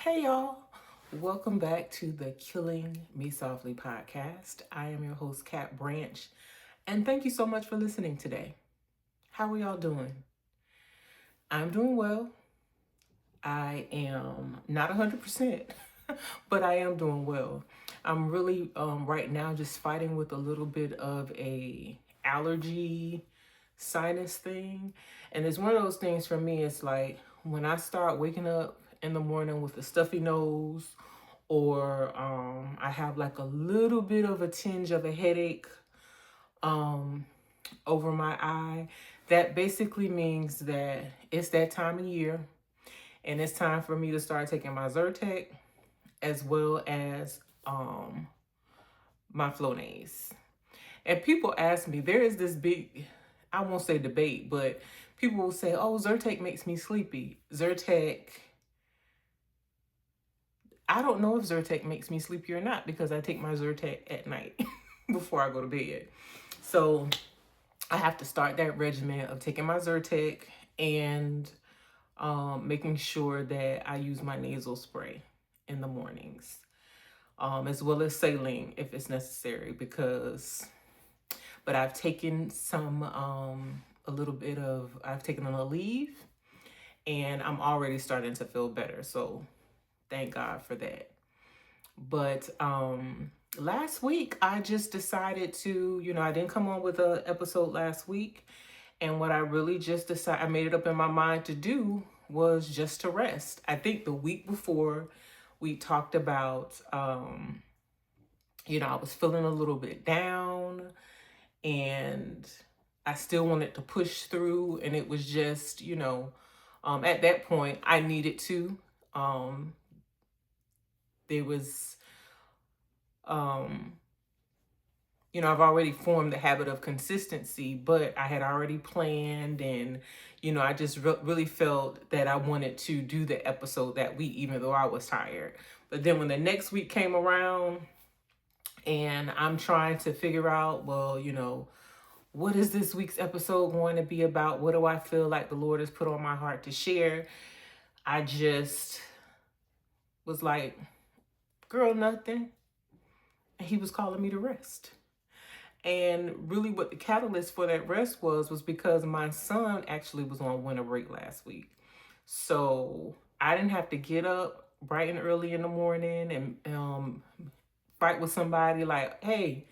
Hey y'all, welcome back to the Killing Me Softly podcast. I am your host, Kat Branch, and thank you so much for listening today. How are y'all doing? I'm doing well. I am not 100%, but I am doing well. I'm really right now just fighting with a little bit of a allergy sinus thing. And it's one of those things for me, it's like when I start waking up in the morning with a stuffy nose or I have like a little bit of a tinge of a headache um, over my eye, that basically means that it's that time of year and it's time for me to start taking my Zyrtec as well as my Flonase. And people ask me, there is this big, I won't say debate, but people will say, oh, Zyrtec makes me sleepy. Zyrtec, I don't know if Zyrtec makes me sleepy or not because I take my Zyrtec at night before I go to bed. So I have to start that regimen of taking my Zyrtec and making sure that I use my nasal spray in the mornings, as well as saline if it's necessary. But I've taken a little bit of, I've taken a leave and I'm already starting to feel better. So thank God for that. But last week I just decided to, I didn't come on with an episode last week. And what I really just decided, I made it up in my mind to do was just to rest. I think the week before we talked about, I was feeling a little bit down and I still wanted to push through. And it was just, at that point I needed to. There was, um, I've already formed the habit of consistency, but I had already planned and, I just really felt that I wanted to do the episode that week, even though I was tired. But then when the next week came around and I'm trying to figure out, well, what is this week's episode going to be about? What do I feel like the Lord has put on my heart to share? I just was like, girl, nothing. And he was calling me to rest. And really what the catalyst for that rest was because my son actually was on winter break last week. So I didn't have to get up bright and early in the morning and fight with somebody like, hey,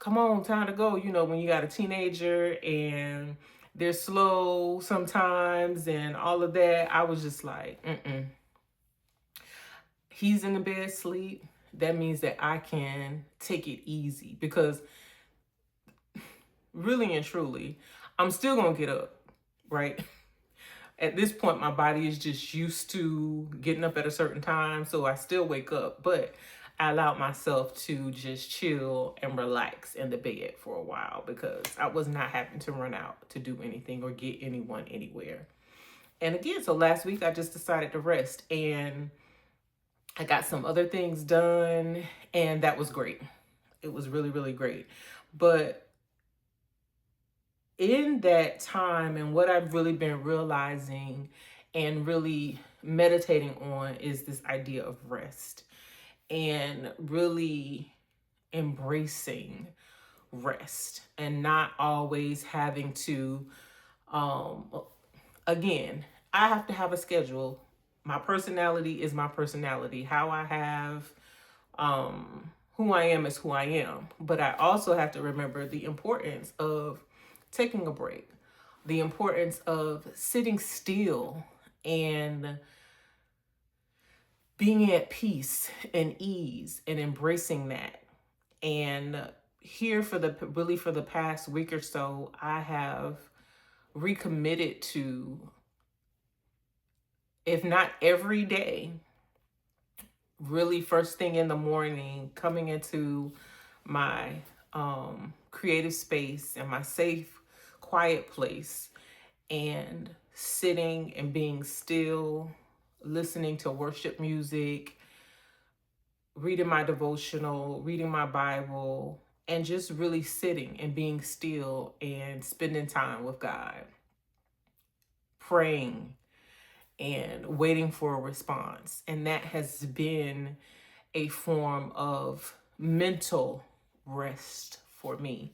come on, time to go. When you got a teenager and they're slow sometimes and all of that, I was just like, he's in the bed sleep. That means that I can take it easy because really and truly, I'm still gonna get up, right? At this point, my body is just used to getting up at a certain time, so I still wake up, but I allowed myself to just chill and relax in the bed for a while because I was not having to run out to do anything or get anyone anywhere. And again, so last week I just decided to rest and I got some other things done, and that was great. It was really, really great. But in that time, and what I've really been realizing and really meditating on is this idea of rest and really embracing rest and not always having to, um, again, I have to have a schedule. My personality is my personality. How I have, who I am is who I am. But I also have to remember the importance of taking a break, the importance of sitting still and being at peace and ease and embracing that. And here for the past week or so, I have recommitted to, if not every day, really first thing in the morning, coming into my creative space and my safe, quiet place and sitting and being still, listening to worship music, reading my devotional, reading my Bible, and just really sitting and being still and spending time with God, praying and waiting for a response. And that has been a form of mental rest for me,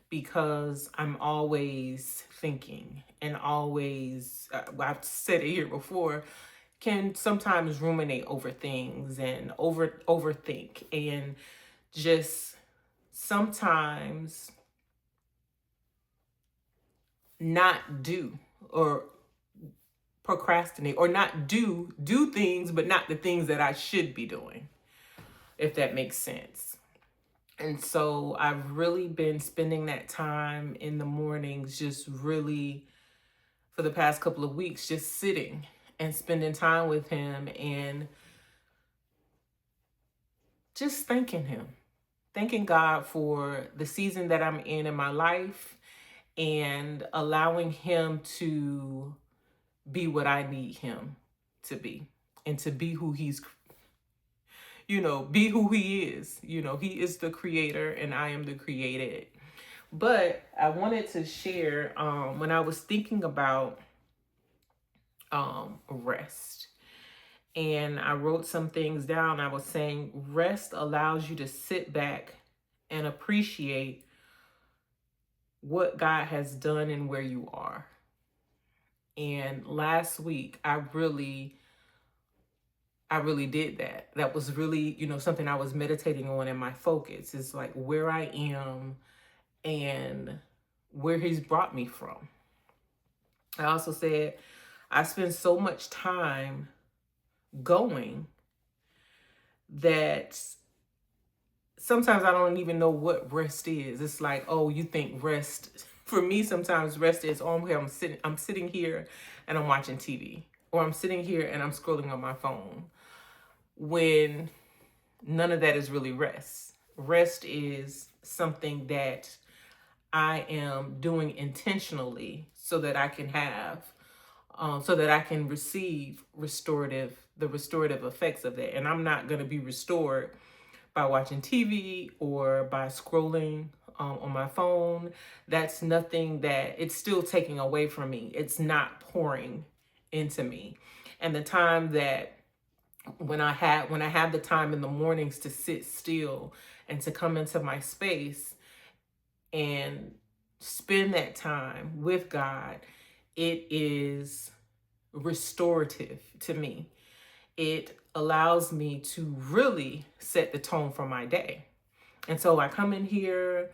because I'm always thinking and always, I've said it here before, can sometimes ruminate over things and overthink, and just sometimes not do, or procrastinate, or not do things, but not the things that I should be doing, if that makes sense. And so I've really been spending that time in the mornings, just really for the past couple of weeks, just sitting and spending time with him, and just thanking him, thanking God for the season that I'm in my life, and allowing him to be what I need him to be, and to be who he's, be who he is. He is the creator and I am the created. But I wanted to share, when I was thinking about rest, and I wrote some things down. I was saying rest allows you to sit back and appreciate what God has done and where you are. And last week, I really did that. That was really, something I was meditating on, and my focus is like where I am and where he's brought me from. I also said I spend so much time going that sometimes I don't even know what rest is. It's like, oh, you think rest. For me, sometimes rest is, oh, I'm sitting here and I'm watching TV, or I'm sitting here and I'm scrolling on my phone, when none of that is really rest. Rest is something that I am doing intentionally, so that I can receive the restorative effects of that. And I'm not going to be restored by watching TV or by scrolling on my phone. That's nothing that, it's still taking away from me. It's not pouring into me. And the time that, when I have the time in the mornings to sit still and to come into my space and spend that time with God, it is restorative to me. It allows me to really set the tone for my day. And so I come in here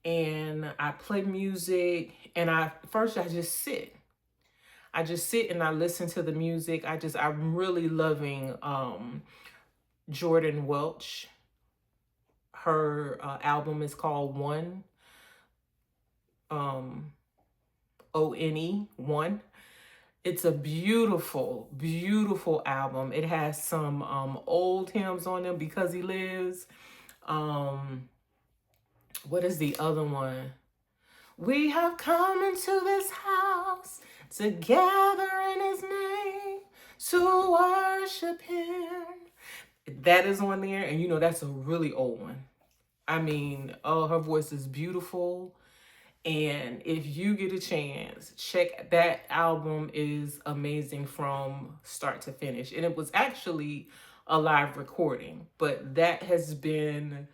and I play music, and first I just sit. I just sit and I listen to the music. I'm really loving Jordan Welch. Her album is called One, ONE, One. It's a beautiful, beautiful album. It has some old hymns on them, Because He Lives. What is the other one? We have come into this house to gather in his name, to worship him. That is on there, and that's a really old one. I mean, oh, her voice is beautiful. And if you get a chance, check that album. Is amazing from start to finish. And it was actually a live recording, but that has been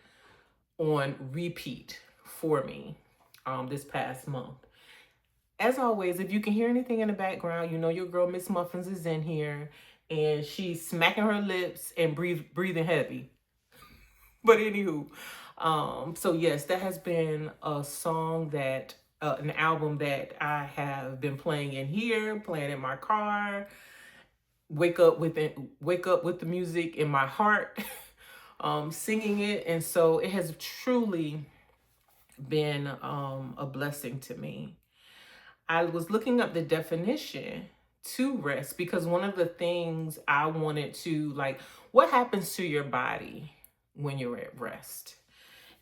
on repeat for me this past month. As always, if you can hear anything in the background, your girl Miss Muffins is in here, and she's smacking her lips and breathing heavy. But anywho, so yes, that has been a song that, an album that I have been playing in here, playing in my car, wake up with the music in my heart, singing it. And so it has truly been a blessing to me. I was looking up the definition to rest, because one of the things I wanted to, like, what happens to your body when you're at rest?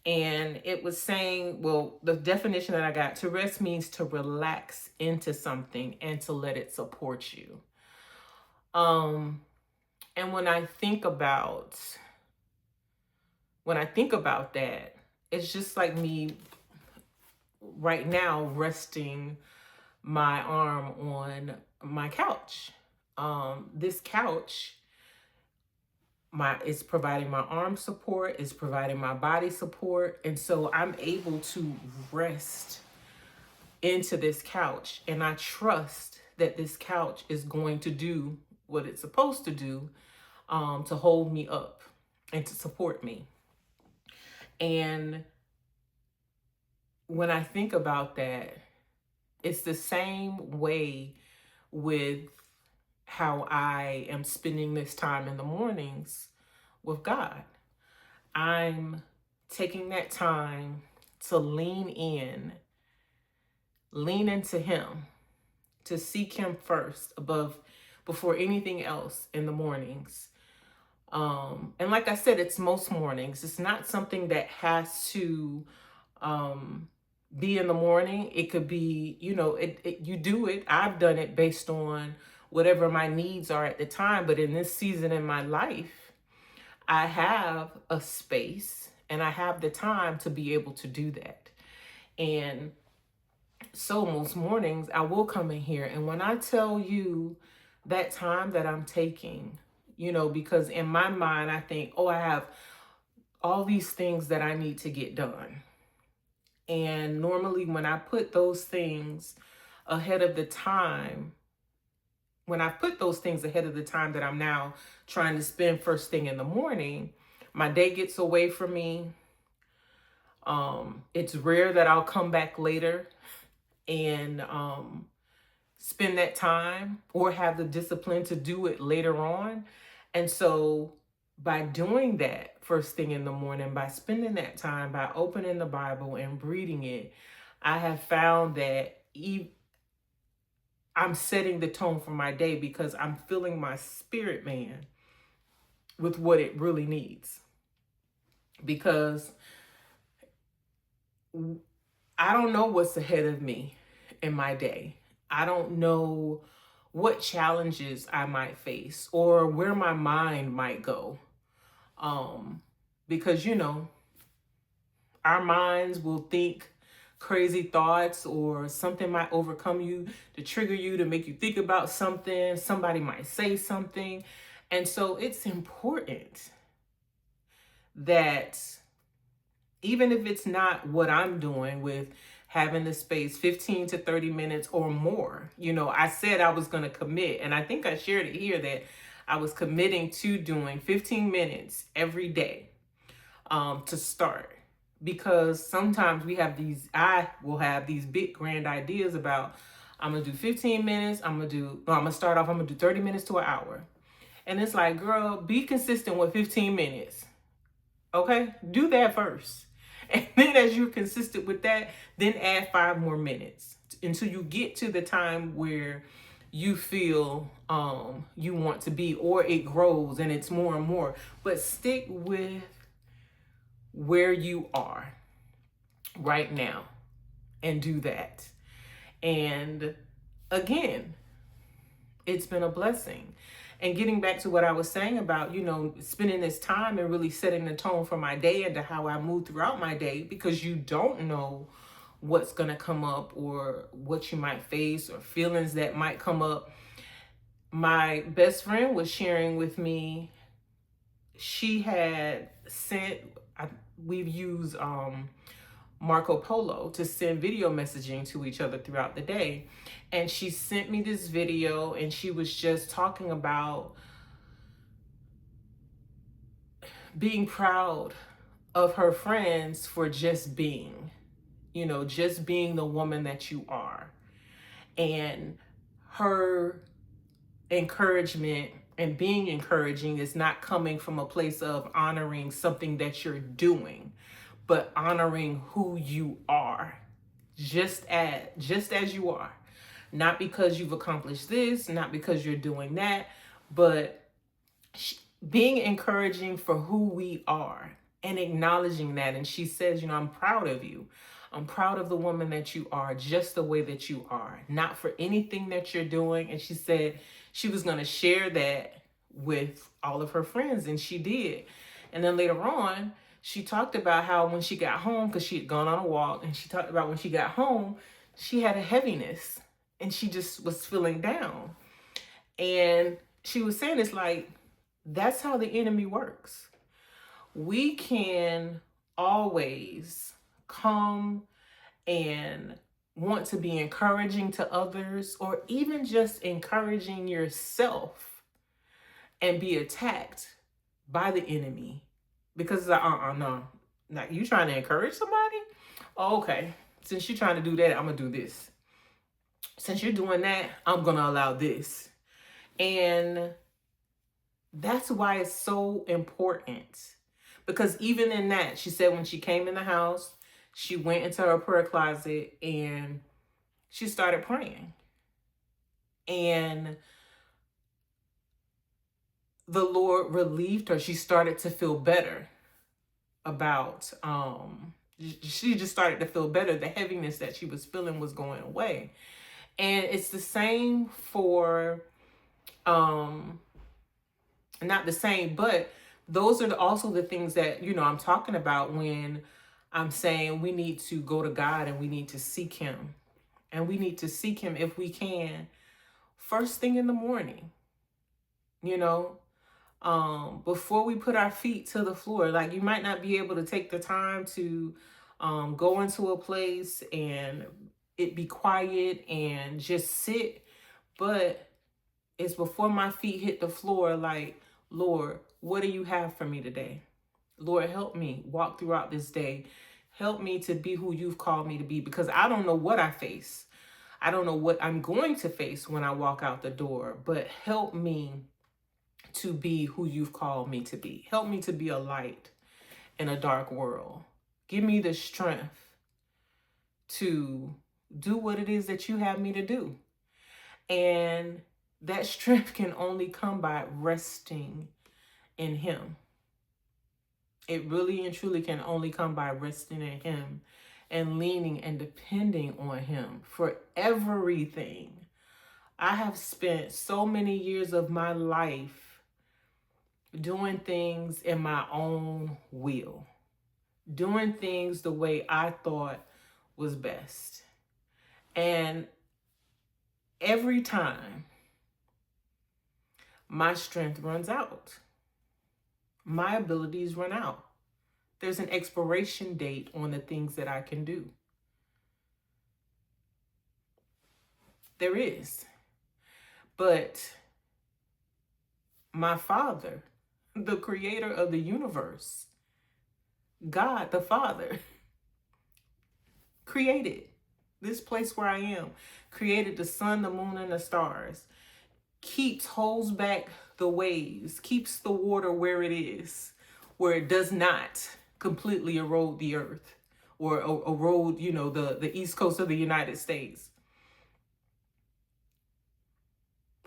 And it was saying, well, the definition that I got, to rest means to relax into something and to let it support you. And when I think about that, it's just like me right now resting my arm on my couch. this couch, it's providing my arm support, it's providing my body support, and so I'm able to rest into this couch, and I trust that this couch is going to do what it's supposed to do, to hold me up and to support me. And when I think about that, it's the same way with how I am spending this time in the mornings with God. I'm taking that time to lean into Him, to seek Him first before anything else in the mornings. And like I said, it's most mornings. It's not something that has to be in the morning. It could be, you do it. I've done it based on whatever my needs are at the time. But in this season in my life, I have a space and I have the time to be able to do that. And so most mornings I will come in here, and when I tell you that time that I'm taking, because in my mind I think, oh, I have all these things that I need to get done. And normally when I put those things ahead of the time, that I'm now trying to spend first thing in the morning, my day gets away from me. It's rare that I'll come back later and spend that time or have the discipline to do it later on. And so by doing that first thing in the morning, by spending that time, by opening the Bible and reading it, I have found that I'm setting the tone for my day, because I'm filling my spirit man with what it really needs. Because I don't know what's ahead of me in my day. I don't know what challenges I might face or where my mind might go. Because, our minds will think crazy thoughts, or something might overcome you to trigger you, to make you think about something. Somebody might say something. And so it's important that even if it's not what I'm doing with having the space 15 to 30 minutes or more, I said I was going to commit, and I think I shared it here, that I was committing to doing 15 minutes every day to start. Because sometimes I will have these big grand ideas about, I'm going to do 15 minutes. I'm going to start off, I'm going to do 30 minutes to an hour. And it's like, girl, be consistent with 15 minutes. Okay? Do that first. And then as you're consistent with that, then add 5 more minutes until you get to the time where you feel you want to be, or it grows and it's more and more. But stick with where you are right now and do that. And again, it's been a blessing. And getting back to what I was saying about, spending this time and really setting the tone for my day and to how I move throughout my day, because you don't know what's going to come up or what you might face or feelings that might come up. My best friend was sharing with me, she had we've used Marco Polo to send video messaging to each other throughout the day. And she sent me this video, and she was just talking about being proud of her friends for just being, just being the woman that you are. And her encouragement and being encouraging is not coming from a place of honoring something that you're doing, but honoring who you are, just as you are. Not because you've accomplished this, not because you're doing that, but being encouraging for who we are and acknowledging that. And she says, I'm proud of you. I'm proud of the woman that you are, just the way that you are, not for anything that you're doing. And she said she was going to share that with all of her friends, and she did. And then later on, she talked about how when she got home, because she had gone on a walk, and she talked about when she got home, she had a heaviness and she just was feeling down. And she was saying it's like, that's how the enemy works. We can always come and want to be encouraging to others, or even just encouraging yourself, and be attacked by the enemy because it's like, no, like, you trying to encourage somebody? Oh, okay, since you're trying to do that, I'm gonna do this. Since you're doing that, I'm gonna allow this. And that's why it's so important, because even in that, she said when she came in the house, she went into her prayer closet and she started praying. And the Lord relieved her. She started to feel better about, she just started to feel better. The heaviness that she was feeling was going away. And it's the same for, not the same, but those are also the things that, I'm talking about when I'm saying we need to go to God and we need to seek him. And we need to seek him, if we can, first thing in the morning, before we put our feet to the floor. Like, you might not be able to take the time to go into a place and it be quiet and just sit, but it's before my feet hit the floor, like, Lord, what do you have for me today? Lord, help me walk throughout this day. Help me to be who you've called me to be, because I don't know what I face. I don't know what I'm going to face when I walk out the door, but help me to be who you've called me to be. Help me to be a light in a dark world. Give me the strength to do what it is that you have me to do. And that strength can only come by resting in him. It really and truly can only come by resting in him and leaning and depending on him for everything. I have spent so many years of my life doing things in my own will, doing things the way I thought was best. And every time my strength runs out, my abilities run out. There's an expiration date on the things that I can do. There is. But my Father, the creator of the universe, God the Father, created this place where I am, created the sun, the moon, and the stars, holds back the waves, keeps the water where it is, where it does not completely erode the earth or erode, the east coast of the United States,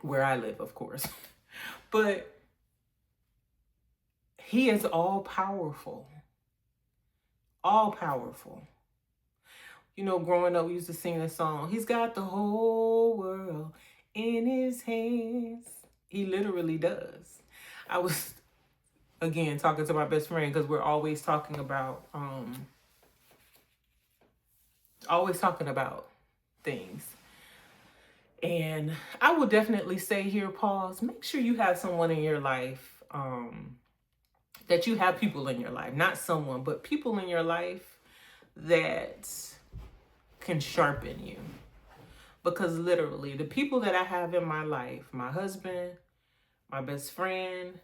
where I live, of course. But he is all powerful, all powerful. Growing up, we used to sing this song, he's got the whole world in his hands. He literally does. I was, again, talking to my best friend, because we're always talking about things. And I would definitely say here, pause, make sure you have someone in your life, that you have people in your life, not someone, but people in your life that can sharpen you. Because literally, the people that I have in my life, my husband, my best friend,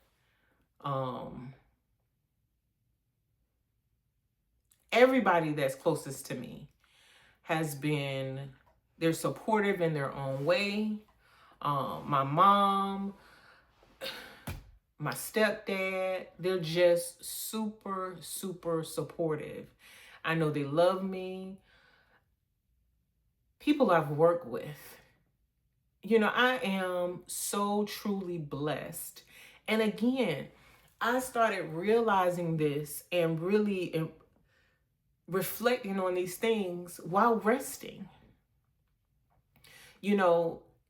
everybody that's closest to me they're supportive in their own way. My mom, my stepdad, they're just super, super supportive. I know they love me. People I've worked with. I am so truly blessed. And again, I started realizing this and really reflecting on these things while resting.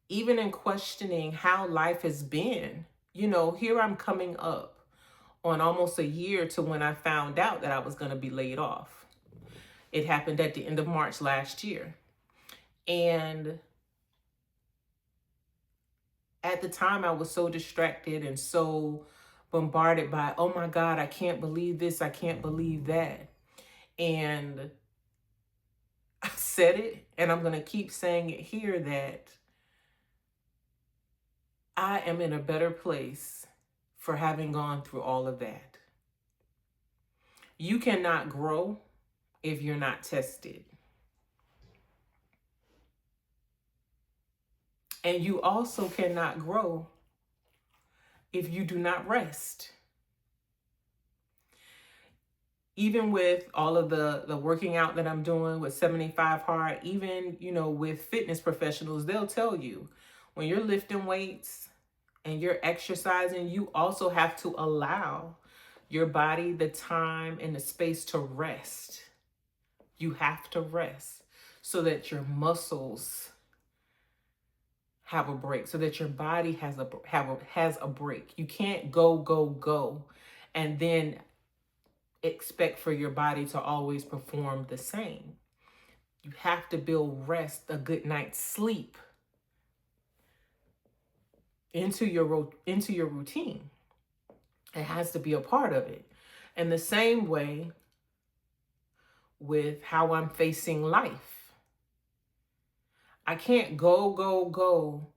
Even in questioning how life has been, here I'm coming up on almost a year to when I found out that I was going to be laid off. It happened at the end of March last year. And At the time, I was so distracted and so bombarded by, oh my God, I can't believe this, I can't believe that. And I said it, and I'm going to keep saying it here, that I am in a better place for having gone through all of that. You cannot grow if you're not tested. And you also cannot grow if you do not rest. Even with all of the working out that I'm doing with 75 Hard, even, with fitness professionals, they'll tell you when you're lifting weights and you're exercising, you also have to allow your body the time and the space to rest. You have to rest so that your muscles have a break, so that your body has a break. You can't go and then expect for your body to always perform the same. You have to build rest, a good night's sleep into your routine. It has to be a part of it. And the same way with how I'm facing life. I can't go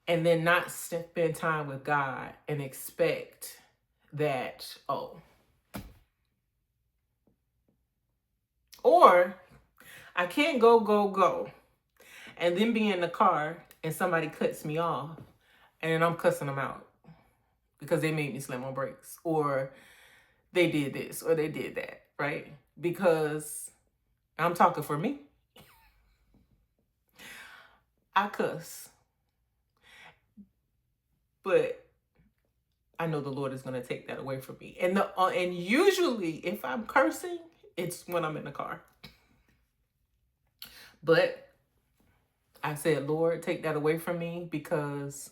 and then not spend time with God and expect that, or I can't go and then be in the car and somebody cuts me off and then I'm cussing them out because they made me slam on brakes, or they did this or they did that, right? Because I'm talking for me. I cuss, but I know the Lord is going to take that away from me. And usually if I'm cursing, it's when I'm in the car. But I said, Lord, take that away from me, because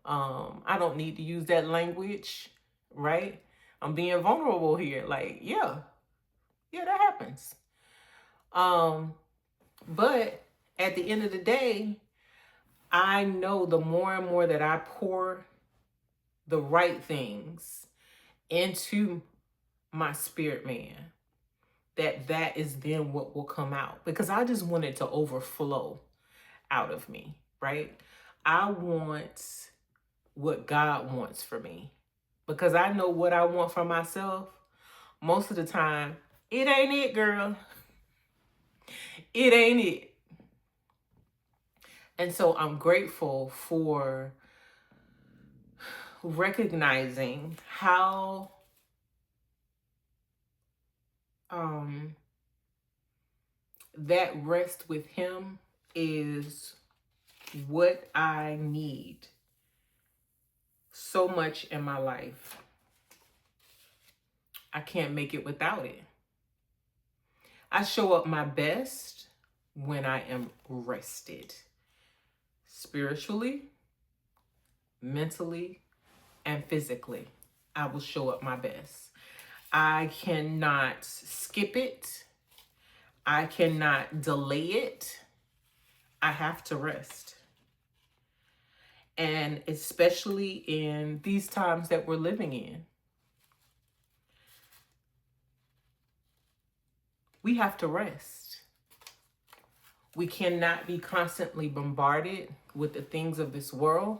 I don't need to use that language, right? I'm being vulnerable here. Like, yeah, that happens. But at the end of the day, I know the more and more that I pour the right things into my spirit man, that is then what will come out, because I just want it to overflow out of me, right? I want what God wants for me, because I know what I want for myself. Most of the time, it ain't it, girl. It ain't it. And so I'm grateful for recognizing how that rest with him is what I need so much in my life. I can't make it without it. I show up my best when I am rested, spiritually, mentally, and physically. I will show up my best. I cannot skip it. I cannot delay it. I have to rest. And especially in these times that we're living in, we have to rest. We cannot be constantly bombarded with the things of this world.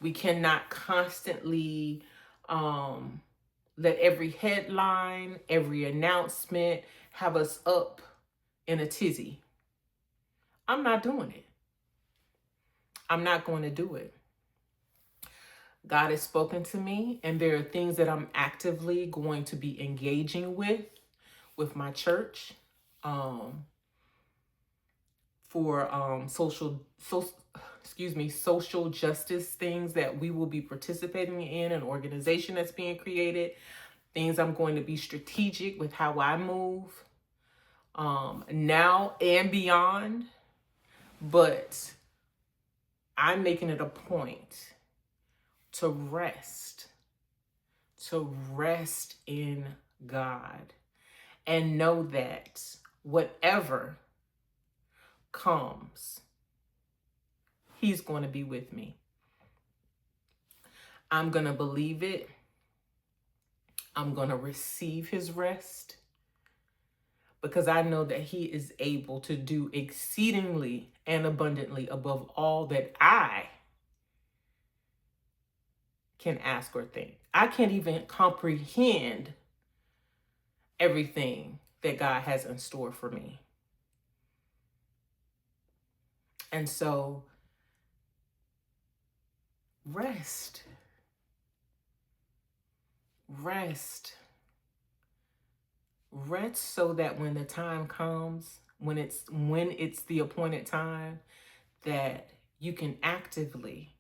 We cannot constantly let every headline, every announcement have us up in a tizzy. I'm not doing it. I'm not going to do it. God has spoken to me, and there are things that I'm actively going to be engaging with my church, for social justice things that we will be participating in, an organization that's being created, things I'm going to be strategic with how I move, now and beyond. But I'm making it a point to rest in God, and know that whatever comes, He's going to be with me. I'm going to believe it. I'm going to receive his rest because I know that he is able to do exceedingly and abundantly above all that I can ask or think. I can't even comprehend everything that God has in store for me. And so, rest. Rest. Rest so that when the time comes, when it's the appointed time, that you can activate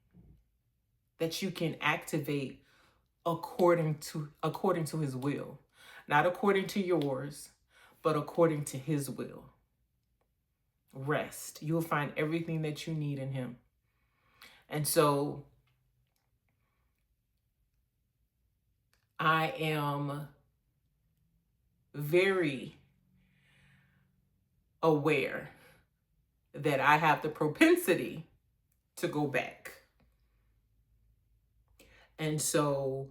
according to his will. Not according to yours, but according to his will. Rest. You'll find everything that you need in him. And so I am very aware that I have the propensity to go back. And so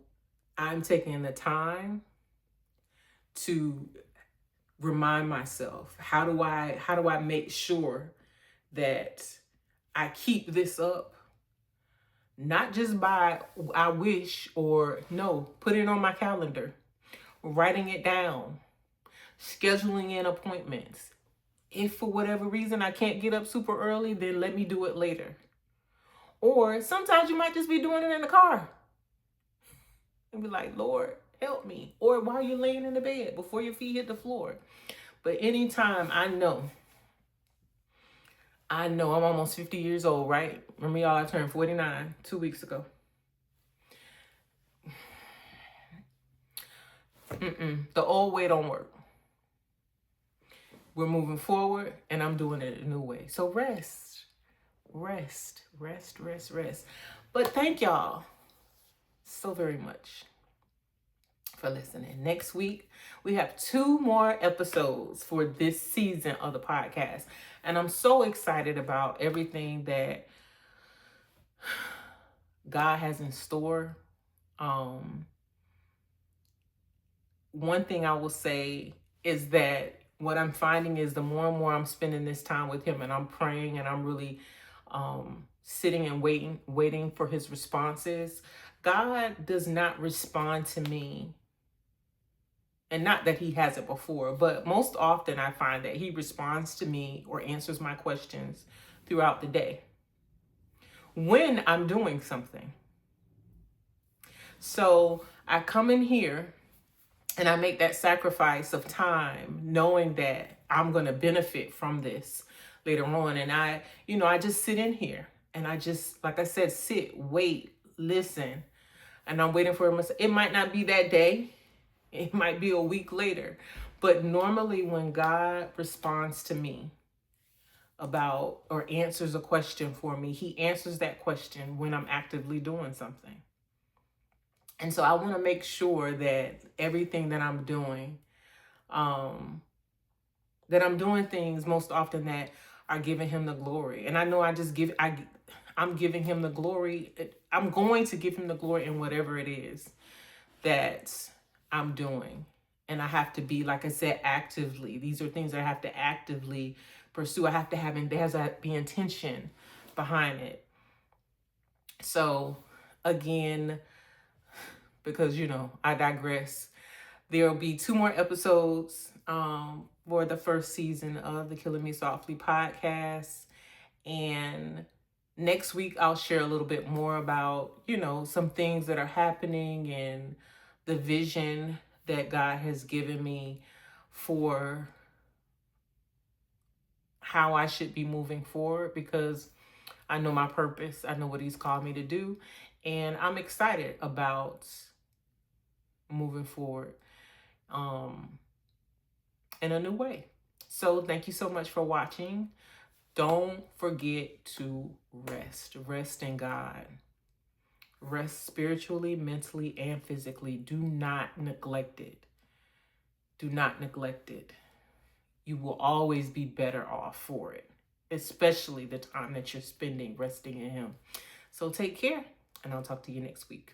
I'm taking the time to remind myself, how do I make sure that I keep this up? Not just by I wish, or no, put it on my calendar, writing it down, scheduling in appointments. If for whatever reason I can't get up super early, then let me do it later. Or sometimes you might just be doing it in the car and be like, Lord, help me. Or while you're laying in the bed before your feet hit the floor. But anytime I know I'm almost 50 years old, right? Remember, y'all, I turned 49 2 weeks ago. The old way don't work. We're moving forward, and I'm doing it a new way. So rest. But thank y'all so very much for listening. Next week, we have 2 more episodes for this season of the podcast. And I'm so excited about everything that God has in store. One thing I will say is that what I'm finding is the more and more I'm spending this time with him and I'm praying and I'm really sitting and waiting for his responses, God does not respond to me. And not that he hasn't before, but most often I find that he responds to me or answers my questions throughout the day when I'm doing something. So I come in here and I make that sacrifice of time, knowing that I'm going to benefit from this later on. And I just sit in here and I just, like I said, sit, wait, listen. And I'm waiting for him. It might not be that day. It might be a week later. But normally when God responds to me about or answers a question for me, he answers that question when I'm actively doing something. And so I want to make sure that everything that I'm doing, that I'm doing things most often that are giving him the glory. And I know I'm giving him the glory. I'm going to give him the glory in whatever it is that I'm doing. And I have to be, like I said, actively. These are things that I have to actively pursue. There has to be intention behind it. So again, because, I digress. There will be 2 more episodes for the first season of the Killing Me Softly podcast. And next week, I'll share a little bit more about, some things that are happening and the vision that God has given me for how I should be moving forward, because I know my purpose. I know what he's called me to do. And I'm excited about moving forward in a new way. So thank you so much for watching. Don't forget to rest. Rest in God. Rest spiritually, mentally, and physically. Do not neglect it. Do not neglect it. You will always be better off for it. especially the time that you're spending resting in Him. So take care, and I'll talk to you next week.